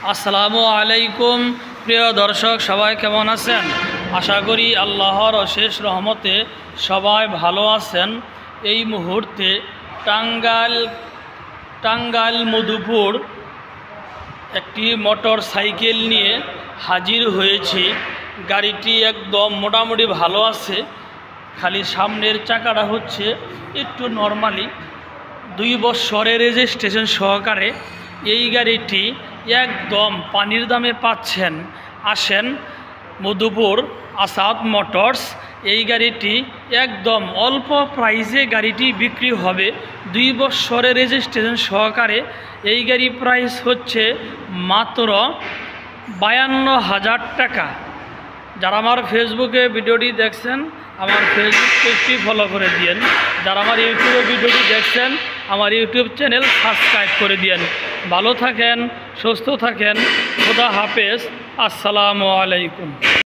আসসালামু আলাইকুম প্রিয় দর্শক, সবাই কেমন আছেন? আশা করি আল্লাহর অশেষ রহমতে সবাই ভালো আছেন। এই মুহূর্তে টাঙ্গাইল মধুপুর একটি মোটর সাইকেল নিয়ে হাজির হয়েছি। গাড়িটি একদম মোটামুটি ভালো আছে, খালি সামনের চাকাটা হচ্ছে একটু নর্মালি। 2 বছরের রেজিস্ট্রেশন সহকারে এই গাড়িটি একদম পানির দামে পাচ্ছেন। আসেন মধুপুর আসাদ মোটরস, এই গাড়িটি একদম অল্প প্রাইসে গাড়িটি বিক্রি হবে। 2 বছরের রেজিস্ট্রেশন সহকারে এই গাড়ি প্রাইস হচ্ছে মাত্র 52,000 টাকা। যারা আমার ফেসবুকে ভিডিওটি দেখছেন, আমার ফেসবুক পেজটি ফলো করে দিয়েন। যারা আমার ইউটিউবে ভিডিওটি দেখছেন, আমার ইউটিউব চ্যানেল সাবস্ক্রাইব করে দিয়েন। ভালো থাকেন, সুস্থ থাকেন, খোদা হাফেজ, আসসালামু আলাইকুম।